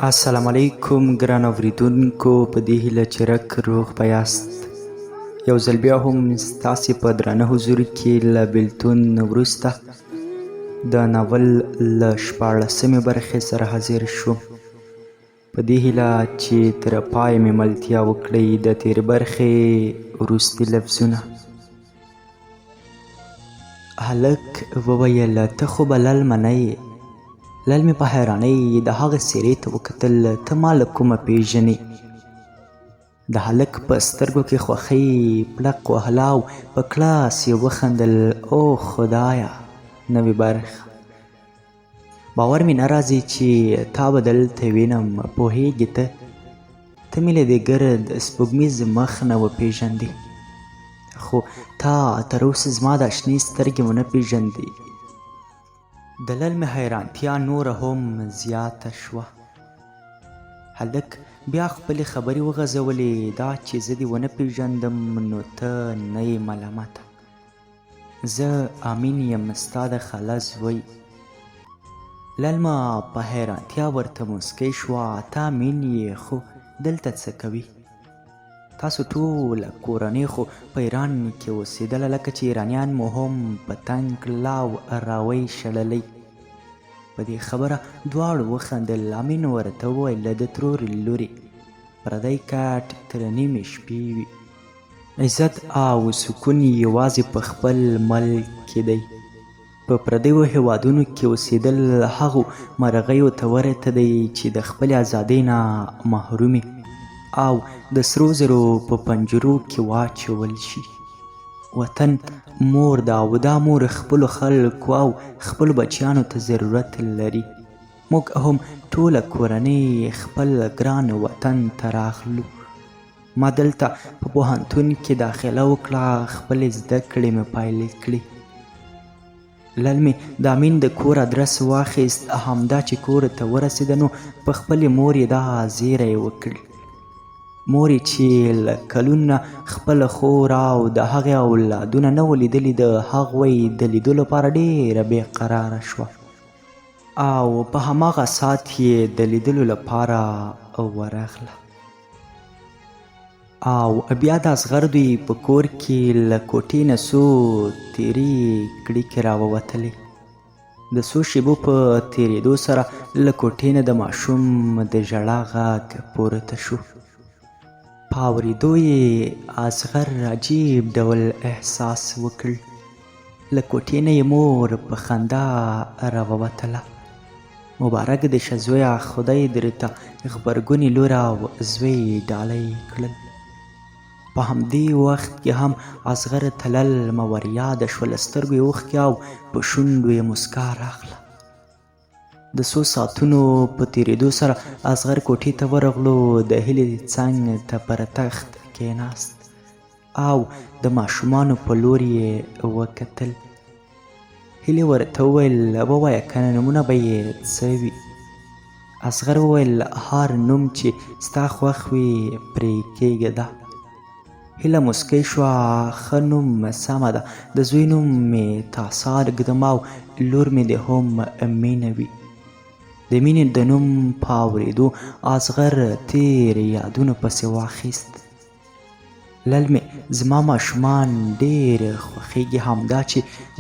السلام علیکم ګران اوریدونکو، په دې هیله چې رک روغ به یاست. یو ځل بیا هم ستاسې په درانه حضور کې له بېلتون وروسته د ناول له 14مې برخې سره حاضر شوم، په دې هیله چې تر پایه مې ملتیا وکړئ د تېرې برخې وروستي لفظونه. هلک وویل: ته خو به للمه نه یې. لل مې په حیرانۍ د هغه څېرې ته وکتل. ته ما له کومه پېژنې؟ د هلک په سترګو کې خوښۍ پړق وهله او په کلاس یې وخندل. او خدایه، نوې برخه. باور مې نه راځي چې تا به دلته وینم. پوهېږې ته مې له دې ګرد سپوږمیز مخ نه وپېژندې، خو تا تر اوسه زما دا شنې سترګې ونه پېژندې. د لل مې حیرانتیا نوره هم زیاته شوه. هلک بیا خپلې خبرې وغځولې: دا چې زه دې ونه پېژندم نو ته نه یې ملامته. زه امین یم، ستا د خاله زوی. للمه په حیرانتیا ورته موسکی شوه: ته امین یې، خو دلته څه کوي؟ تاسو ټوله کورنۍ خو په ایران کې اوسېدله، لکه چې ایرانیان مو هم په تنګ کړل او راوی شړلی. په دې خبره دواړو وخندل. امین ورته وویل: د ترور لورې، پردی کټ تر نیمې شپې وي. عزت او سکون یوازې په خپل ملک کې دی. په پردیو هیوادونو کې اوسېدل هغو مرغیو ته ورته دی چې د خپلې ازادۍ نه محرومې او د سرو زرو په پنجرو کې واچول شي. وطن مور ده او دا مور خپلو خلکو او خپلو بچیانو ته ضرورت لري. موږ هم ټوله کورنۍ خپل ګران وطن ته راغلو. ما دلته په پوهنتون کې داخله وکړه، خپلې زده کړې مې پایلې کړې. لل مې د امین د کور ادرس واخیست. همدا چې کور ته ورسېده نو په خپلې مور یې دا زیری وکړ. مور یې چې له کلونو نه خپله خور او د هغې اولادونه نه و لیدلي، د هغوی د لیدو لپاره ډېره بېقراره شوه او په هماغه ساعت یې د لیدلو لپاره ورغله. او بیا د اصغر دوی په کور کې له کوټې نه څو تېرې کړکۍ راووتلې. د څو شېبو په تېرېدو سره له کوټې نه د ماشوم د ژړا غږ پورته شو. په اورېدو یې اصغر عجیب ډول احساس وکړ. له کوټې نه یې مور په خندا راووتله: مبارک دې شه زویه، خدای درته غبرګونې لور او زوی ډالۍ کړل. په همدې وخت کې هم اصغر ته للمه ور یاده شوه. له سترګو یې اوښکې او په شونډو یې موسکا راغله. د څو ساعتونو په تېرېدو سره اصغر کوټې ته ورغلو. د هیلې څنګ ته پر تخت کېناست او د ماشومانو په لور یې وکتل. هیلې ورته وویل: ووایه کنه، نومونه به یې څه وي؟ اصغر وویل: هر نوم چې ستا خوښ وي پرې کېږده. هیله موسکی شوه: ښه نوم سمه ده. د زوی نوم مې تاسار ږدم او لور مې دې هم مینه وي. د مینې د نوم په اورېدو اصغر تېرې یادونو پسې واخیست. لل مې زما ماشومان ډېر خوښېږي، همدا چې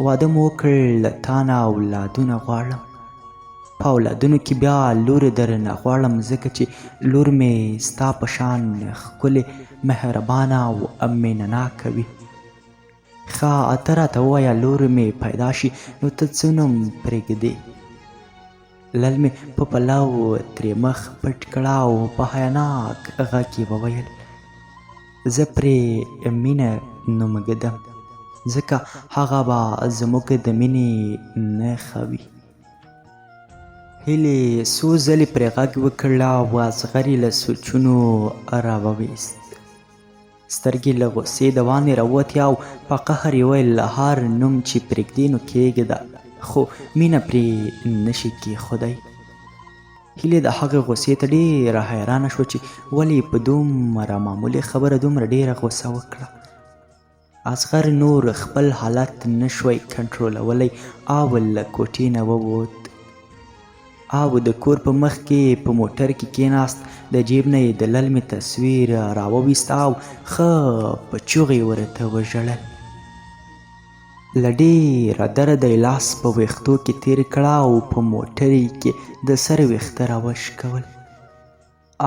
واده مو وکړ له تا نه اولادونه غواړم. په اولادونو کې بیا لور درنه غواړم، ځکه چې لور مې ستا په شان ښکلې، مهربانه او مینه ناکه وي. ښه ته راته ووایه، لور مې پیدا شي نو ته څه نوم پرېږدې؟ لل مې په پلو ترې مخ پټ کړه او په حیاناک غږ یې وویل: زه پرې مینه نوم ږدم، ځکه هغه به زموږ د مینې نښه وي. هیلې څو ځلې پرې غږ وکړ او اصغر یې له سوچونو راوویست. سترګې له غوسې د وانې راووتې او په قهر یې ویل: هر نوم چې پرېږدې نو کېږده، خو مینه پرې نشي کېښودی. هیلې د هغې غوسې ته ډېره حیرانه شوه چې ولې په دومره معمولي خبره دومره ډېره غوسه وکړه. اصغر نور خپل حالت نشوی کنټرولولی او له کوټې نه ووت. او د کور په مخ کې په موټر کې کېناست. د جیب نه یې د للمې تصویر راوویست او ښه په چغې ورته وژړل. له ډېره درده یې لاس په ویښتو کې تېر کړه او په موټر کې د سر ویښته راوشکول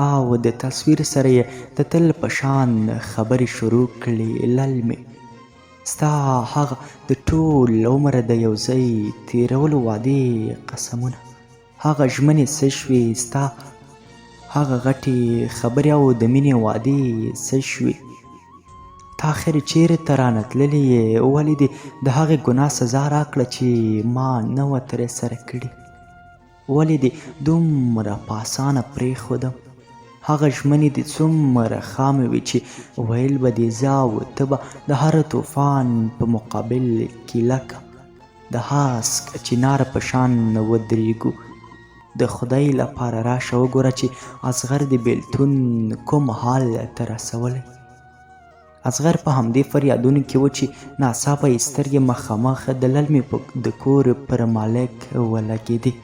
او د تصویر سره یې د تل په شان خبرې شروع کړې. للمې، ستا هغه د ټول عمره د یو ځای تېرولو وعدې قسمونه، هغه ژمنې څه شوې؟ ستا هغه غټې خبرې او د مینې وعدې څه شوې؟ تا آخر چیرې ته رانه تللې یې؟ ولې دې د هغې ګناه سزا راکړه چې ما نه وه ترې سره کړې؟ ولې دې دومره په اسانه پرېښودم؟ هغه ژمنې دې څومره خامې وې چې ویل به دې زه او ته به د هر طوفان په مقابل کې لکه د هسک چناره په شان ودرېږو. د خدای لپاره راشه وګوره چې اصغر د بېلتون کوم حال ته رسولی. اصغر په همدې فریادونو کې و چې ناڅاپه یې سترګې مخامخ د للمې د کور پر مالک ولګېدې.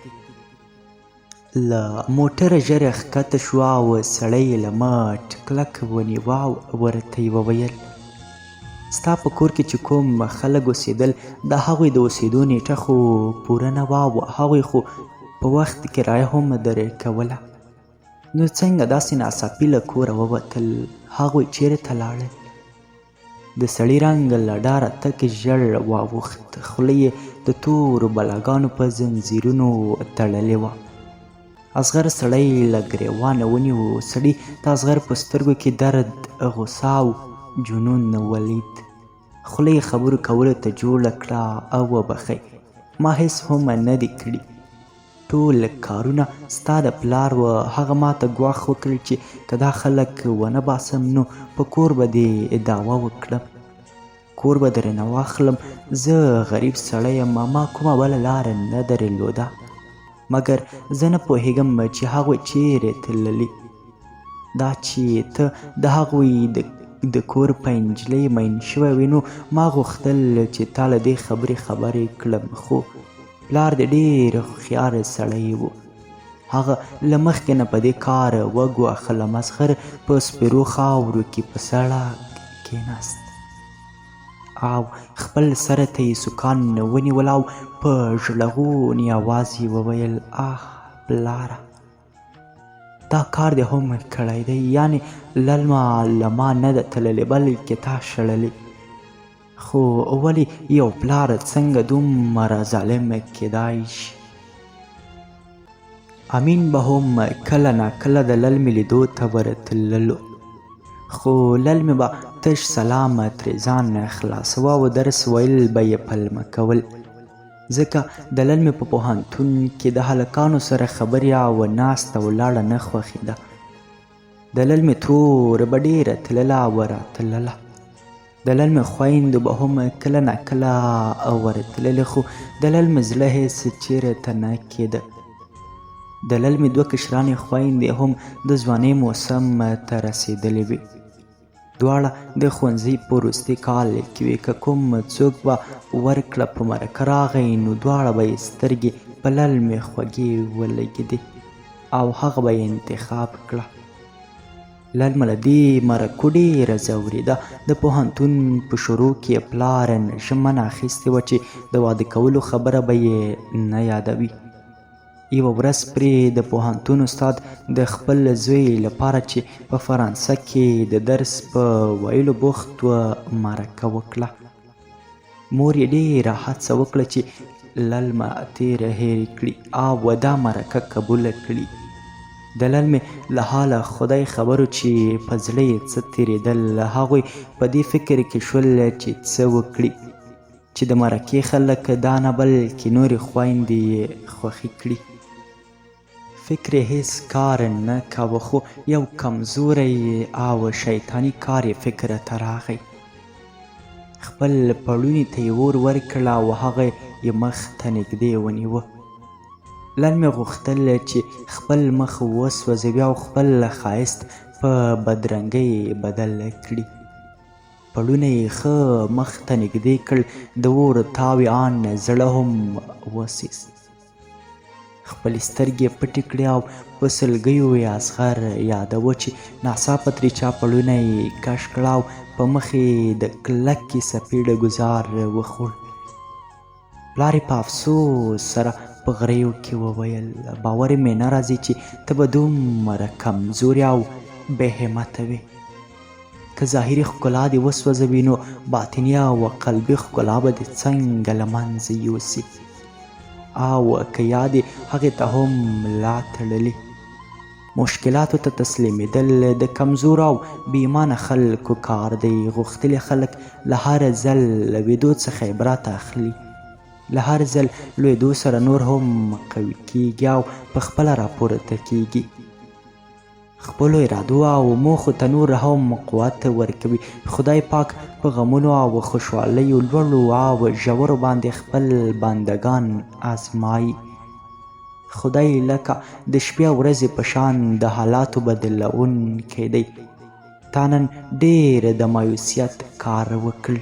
له موټره ژر ښکته شوه او سړی یې له مټ کلک ونیوه او ورته یې وویل: ستا په کور کې چې کوم خلک اوسېدل د هغوی د اوسېدو نیټه خو پوره نه وه او هغوی خو په وخت کرایه هم درې کوله، نو څنګه داسې ناڅاپي له کوره ووتل؟ هغوی چیرې ته لاړل؟ د سړي رنګ له ډاره تک ژړ واوښت، خوله یې د تورو بلاګانو په زنځیرونو تړلې وه. اصغر سړی له ګریوانه ونیو. سړي د اصغر په سترګو کې درد، غوسه او جنون ولید. خوله یې خبرو کولو ته جوړه کړه: او وبخئ، ما هېڅ هم نه دي کړي. ټول کارونه ستا د پلار و. هغه ما ته ګواښ وکړ چې که دا خلک ونه باسم نو په کور به دې دعوه وکړم، کور به درنه واخلم. زه غریب سړی یم، ما کومه بله لاره نه درلوده، مګر زه نه پوهېږم چې هغوی چیرې تللي. دا چې ته د هغوی د کور په نجلۍ مین شوی وې نو ما غوښتل چې تا له دې خبرې کړم، خو پلار د ډېر هوښیار سړی و. هغه له مخکې نه په دې کار وګواښلم. اصغر په سپېرو خاورو کې په سړک کېناست او خپل سر ته یې سوکان ونیول او په ژړغوني آواز یې وویل: آه پلاره، دا کار دې هم کړی دی، یعنې للمه له ما نه ده تللې بلکې تا شړلې. خو ولې یو پلار څنګه دومره ظالم کیدای شي؟ امین به هم کله ناکله د للمې لیدو ته ورتللو، خو للمې به تش سلام ترې ځان خلاصوه او درس ویل به یې پلمه کول، ځکه د للمې په پوهنتون کې د هلکانو سره خبرې او ناسته ولاړه نه خوښېده. د للمې توره به ډېره تلله او راتلله. د للمې خویندو به هم کله ناکله ورتللې، خو د للمې زړه هېڅ چیرې ته نه کېده. د للمې دوه کشرانې خویندې هم د ځوانۍ موسم ته رسېدلې وې. دواړه د ښوونځي په وروستي کال کې وې. که کوم څوک به ورکړه په مرکه راغی نو دواړه به یې سترګې په للمې خوږې ولګېدې او هغه به یې انتخاب کړه. للمه له دې مرکو ډېره ځورېده. د پوهنتون په شروع کې یې پلار ژمنه اخیستې وه چې د واده کولو خبره به یې نه یادوي. یوه ورځ پرې د پوهنتون استاد د خپل زوی لپاره چې په فرانسه کې د درس په ویلو بوخت و مرکه وکړه. مور یې ډېره هڅه وکړه چې للمه تېره هېرې کړي او دا مرکه قبوله کړي. د للمې له حاله خدای خبرو چې په زړه یې څه تېرېدل. هغوی په دې فکر کې شول چې څه وکړي چې د مرکې خلک دا نه بلکې نورې خویندې یې خوښې کړي. فکر یې هېڅ کار نه کاوه، خو یو کمزوری او شیطاني کار یې فکر ته راغی. خپل پړوني ته یې اور ورکړ او هغه یې مخ ته نږدې ونیوه. للمې غوښتل چې خپل مخ وسوځوي او خپل ښایست په بدرنګۍ بدل کړي. پړونه یې ښه مخ ته نږدې کړ. د اور تاوې ان زړه هم وسیست. خپلې سترګې پټې کړې او په سلګیو یې اصغر یادوه چې ناڅاپه ترې چا پړونه یې کش کړه او په مخ یې د کلکې څپېړه ګزار وخوړ. پلار یې په افسوس سره په غریو کې وویل باور مې نه راځي چې ته به دومره کمزورې او بې همته وې. که ظاهري ښکلا دې وسوځوي نو باطني او قلبي ښکلا به دې څنګه له منځه یوسي او که یا دې هغې ته هم لا تړلي. مشکلاتو ته تسلیمېدل د کمزورو او بې ایمانه خلکو کار دی. غښتلي خلک له هر ځل لوېدو څخه عبرت اخلي. له هر ځل لوېدو سره نور هم قوي کیږي او په خپله راپورته کیږي. خپلو ارادو او موخو ته نور هم قوت ورکوي. خدای پاک په غمونو او خوشحالیو لوړو او ژورو باندې خپل بندګان آزمایي. خدای لکه د شپې او ورځې په شان د حالاتو بدلونکی دی. تا نن ډېر د مایوسیت کار وکړ.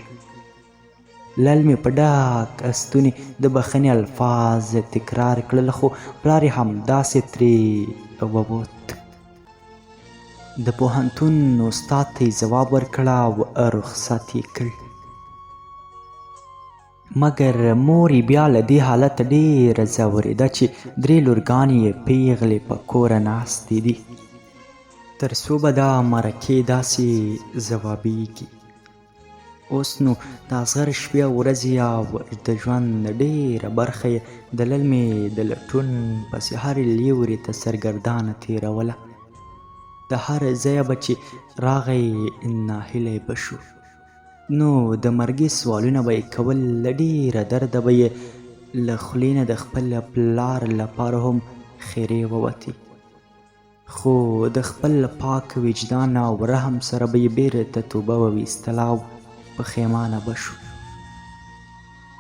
لل مې په ډاک ستوني د بخښنې الفاظ تکرار کړل خو پلار یې همداسې ترې ووت. د پوهنتون استاد ته یې ځواب ورکړ او رخصت یې کړ. مګر مور یې بیا له دې حالته ډېره ځورېده چې 3 لورګانې یې پیغلې په کوره ناستې دي تر څو به دا مرکې داسې ځوابیږي. اوس نو د اصغر شپې او ورځې او د ژوند ډېره برخه یې د للمې د لټون پسې هرې لیورې ته سرګردانه تېروله. د هر ځایه به چې راغی ناهیلی به شو نو د مرګي سوالونه به یې کول. له ډېره درده به یې له خولې نه د خپل پلار لپاره هم خیرې ووتې خو د خپل پاک وجدان او رحم سره به یې بیرته توبه وویستله او پښیمانه به شو.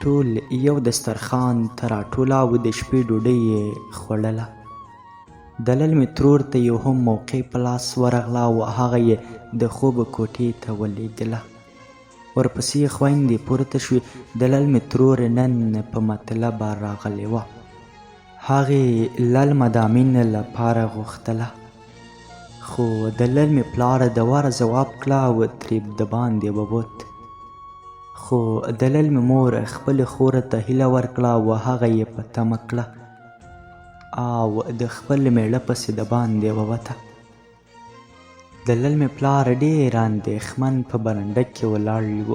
ټول یو دسترخوان ته راټوله او د شپې ډوډۍ یې خوړله. د للمې ترور ته یو هم موقع په لاس ورغله او هغه یې د خوب کوټې ته ولیږله. ورپسې خویندې پورته شوې. د للمې ترور نن په مطلب راغلې وه. هغې للمه د مینې لپاره غوښتله خو د للمې پلار د واره ځواب کړه او ترې د باندې ووت. خو د للمې مور خپلې خور ته هیله ورکړه او هغه یې په تمه کړه او د خپل میړه پسې د باندې ووته. د للمې پلار ډېر اندېښمن په برنډه کې ولاړ و.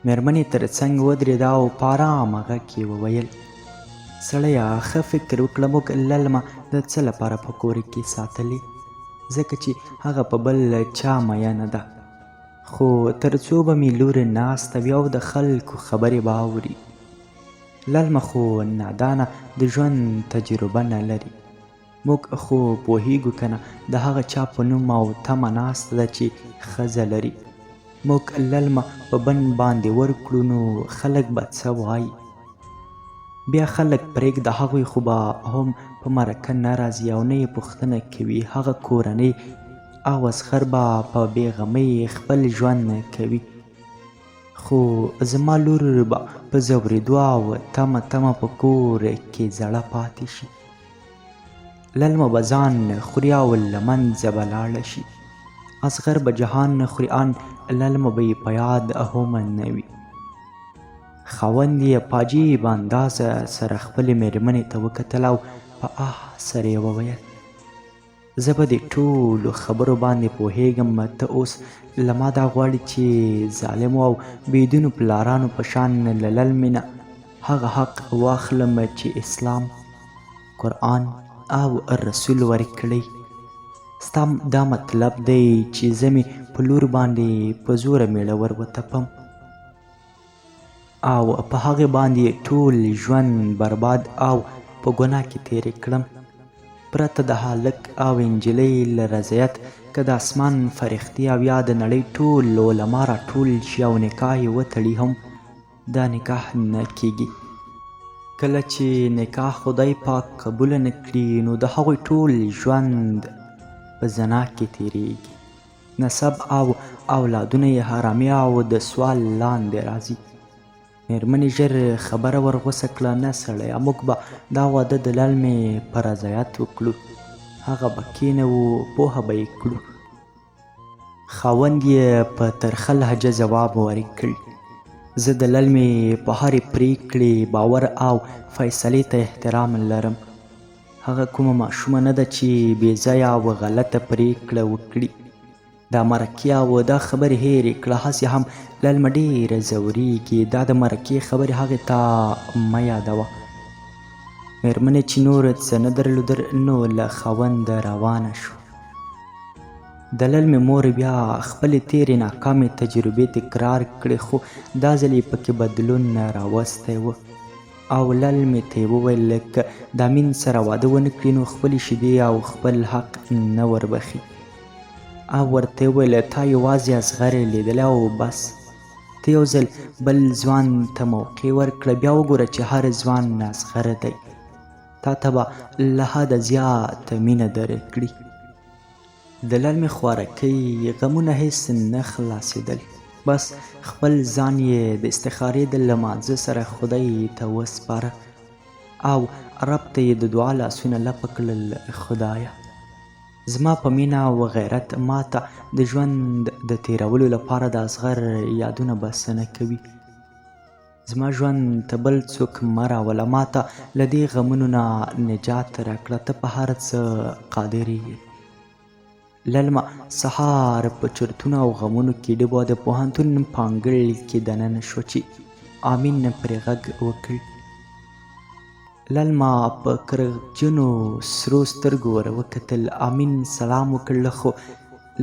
مېرمن یې تر څنګ ودرېده او په ارامه غږ کې وویل سړیه ښه فکر وکړه موږ للمه د څه لپاره په کور کې ساتلې ځکه چې هغه په بل چا میینه ده خو تر څو به مې لور ناسته وي او د خلکو خبرې به اوري. للمه خو نادانه د ژوند تجربه نه لري. موږ خو پوهیږو که نه د هغه چا په نوم او تمه ناسته ده چې ښځه لري. موږ للمه په بند باندې ورکړو نو خلک به څه وایي. بیا خلک پرېږده هغوی خو به هم په مرکه نه راځي او نه یې پوښتنه کوي. هغه کورنۍ او اصغر به په بېغمۍ خپل ژوند کوي خو زما لور به په ځورېدو او تمه په کور کې زړه پاتې شي. للمه به ځان خوري او له منځه به لاړه شي. اصغر به جهان نه خوري ان للمه به یې په یاد هم نه وي. خاوند یې په عجیبه اندازه سره خپلې مېرمنې ته وکتل او په سره یې وویل زه به دې ټولو خبرو باندې پوهیږم. ته اوس له ما دا غواړي چې ظالمو او بېدینو پلارانو په شان له للمې نه هغه حق واخلم چې اسلام قرآن او رسول ورکړی. ستا دا مطلب دی چې زه مې په لور باندې په زوره میړه ور وتپم او په هغې باندې ټول ژوند برباد او په ګناه کې تېرې کړم پرته د هلک او انجلۍ له رضایت که د اسمان فرښتې او یا د نړۍ ټول علما راټول شي او نکاح یې وتړي هم دا نکاح نه کیږي. کله چې نکاح خدای پاک قبوله نه کړي نو د هغوی ټول ژوند په زنا کې تېرېږي. نسب او اولادونه یې حرامي او د سوال لاندې راځي. مېرمنې ژر خبره ورغوڅه کړه: نه سړیه، موږ به دا واده د للمې په رضایت وکړو. هغه به کېنوو، پوهه به یې کړو. خاوند یې په ترخه لهجه ځواب ورکړ: زه د للمې په هرې پرېکړې باور او فیصلې ته احترام لرم. هغه کومه ماشومه نه ده چې بې ځایه او غلطه پرېکړه وکړي. دا مرکې او دا خبرې هېرې کړه. هسې هم للمه ډېره ځورېږي. دا د مرکې خبرې هغې ته مه یادوه. مېرمنې چې نور څه نه درلودل نو له خاونده روانه شوه. د للمې مور بیا خپلې تېرې ناکامې تجربې تکرار کړې، خو دا ځل یې پکې بدلون راوستی و. او للمې ته یې وویل که د امین سره واده ونه کړي نو خپلې شیدې او خپل حق نه وربخي. او ورته یې وویل تا یوازې اصغر لیدلی او بس. ته یو ځل بل ځوان ته موقع ورکړه، بیا وګوره چې هر ځوان اصغر دی. تا ته به له حده زیاته مینه درکړي. د للمې خوارکۍ غمونه هېڅ نه خلاصېدل. بس خپل ځان یې د استخارې د لمانځه سره خدای ته وسپاره او رب ته یې د دعا لاسونه لپه کړل: خدایه، زما په مینه او غیرت ما ته د ژوند د تېرولو لپاره د اصغر یادونه بسنه کوي. زما ژوند ته بل څوک مه راوله. ما ته له دې غمونو نه نجات راکړه. ته په هر څه قادر یې. للمه سهار په چرتونو او غمونو کې ډوبه د پوهنتون په انګړ کې دننه شوه چې امین پرې غږ وکړ. للمه په کرغجنو سرو سترګو ور وکتل. امین سلام وکړ، خو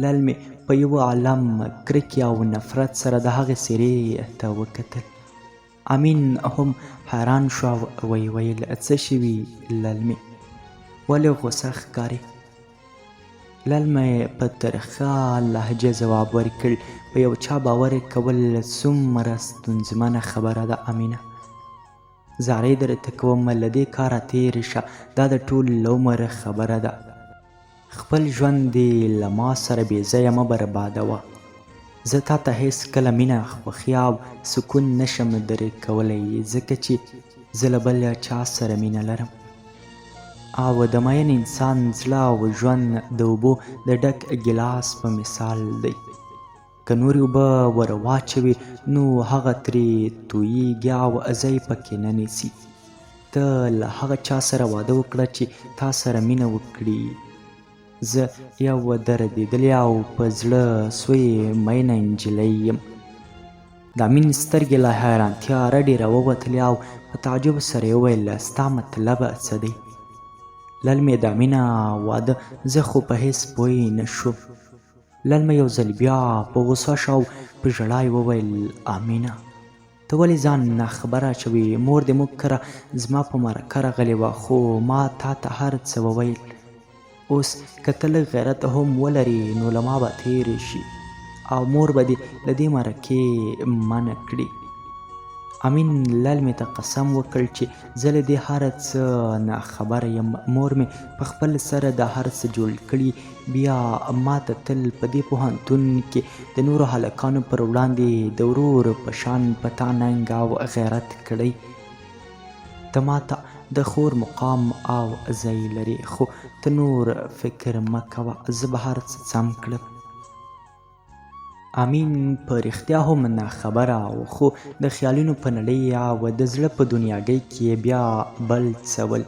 للمې په یوه عالم کرکې او نفرت سره د هغې څېرې ته وکتل. امین هم حیران شو او ویې ویل: څه شوي للمې؟ ولې غوسه ښکارې؟ للمې په ترخه لهجه ځواب ورکړ: په یو چا باور کول څومره ستونزمنه خبره ده امینه. زارۍ درته کوم، له دې کاره تېرې شه. دا د ټول عمر خبره ده. خپل ژوند دې له ما سره بې ځایه مه بربادوه. زه تا ته هېڅ کله مینه، خوښي او سکون نشم درکولی، ځکه چې زه له بل چا سره مینه لرم. او د مین انسان زړه او ژوند د اوبو د ډک ګیلاس په مثال دی. که نورې اوبه ور واچوي نو هغه ترې تویېږي او ځای پکې نه نیسي. ته له هغه چا سره واده وکړه چې تا سره مینه وکړي. زه یو دردېدلې او په زړه سوې مینه نجلۍ یم. د امین سترګې له حیرانتیا رډې راووتلې او په تعجب سره یې وویل: ستا مطلب څه دی؟ للمې د امینه واده زه خو په هېڅ پوه نه شوم. للمې یو ځل بیا په غوسه شو او په ژړا یې وویل: امینه، ته ولې ځان ناخبره اچوې؟ مور دې موږ کره زما په مرکه راغلې وه، خو ما تا ته هر څه وویل. اوس که ته لږ غیرت هم ولرې نو له ما به تېرې شي او مور به دې له دې مرکې منع کړي. امین للمې ته قسم وکړ چې زه له دې هر څه ناخبره یم. مور مې په خپل سره دا هر څه جوړ کړي. بیا ما ته تل په دې پوهنتون کې د نورو هلکانو پر وړاندې د ورور په شان په تا ننګ او غیرت کړی. ته ما ته د خور مقام او ځای لري، خو ته نور فکر مه کوه، زه به هر څه سم کړم. امین په رښتیا هم ناخبره و، خو د خیالونو په نړۍ او د زړه په دنیاګۍ کې بیا بل څه ول.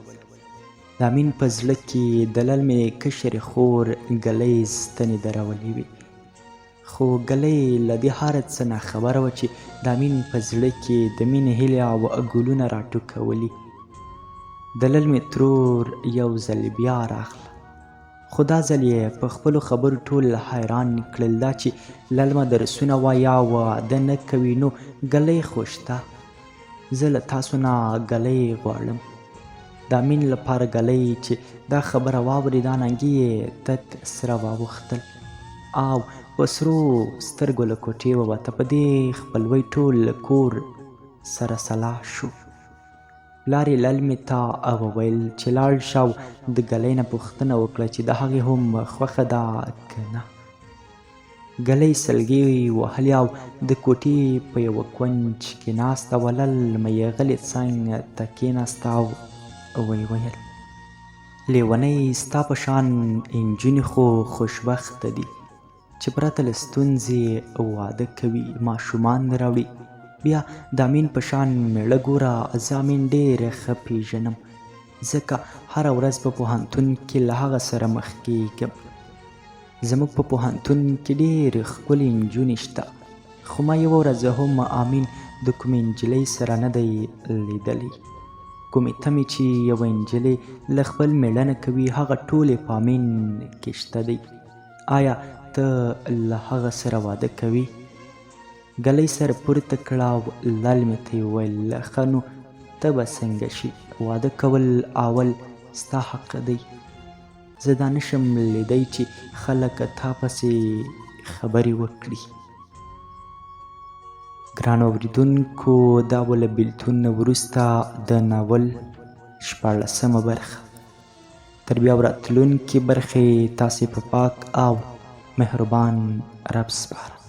د امین په زړه کې د للمې کشرې خور ګلۍ ستنې درولې وې، خو ګلۍ له دې هر څه ناخبره وه چې د امین په زړه کې د مینې هیلې او ګلونه راټوکولي. د للمې ترور یو ځل بیا راغله، خو دا ځل یې په خپلو خبرو ټول حیران کړل. دا چې للمه درسونه وایي او واده نه کوي نو ګلۍ خو شته. زه له تاسو نه ګلۍ غواړم. د امین لپاره ګلۍ چې دا خبره واوري دا ننګي یې تت سره واوښتل او په سرو سترګو له کوټې ووته. په دې خپلوۍ ټول کور سره سلا شو. پلار یې للمې ته وویل چې لاړ شه او د ګلۍ نه پوښتنه وکړه چې د هغې هم خوښه ده که نه. ګلۍ سلګۍ وهلې او د کوټې په یوه کونج کې ناسته وه. للمه یې غلې څنګ ته کېناسته او ویې ویل: لیونۍ ستا په شان انجونې خو خوشبخته دي چې پرته له ستونزې واده کوي، ماشومان راوړي. بیا د امین په شان میړه ګوره. زه امین ډېر ښه پیژنم ځکه هره ورځ په پوهنتون کې له هغه سره مخ کېږم. زموږ په پوهنتون کې ډېرې ښکلې نجونې شته، خو ما یوه ورځ هم امین د کومې نجلۍ سره نه دی لیدلی. کومې تمې چې یوه نجلۍ له خپل میړه نه کوي هغه ټولې په امین کې شته دی. آیا ته له هغه سره واده کوې؟ ګلۍ سر پورته کړه او للمې ته یې وویل: ښه نو ته به څنګه شي؟ واده کول اول ستا حق دی. زه دا نشم لیدی چې خلک تا پسې خبرې وکړي. ګرانو اورېدونکو، دا به له بېلتون نه وروسته د ناول 14مه برخه. تر بیا راتلونکې برخې تاسې په پاک او مهربان رب سپارم.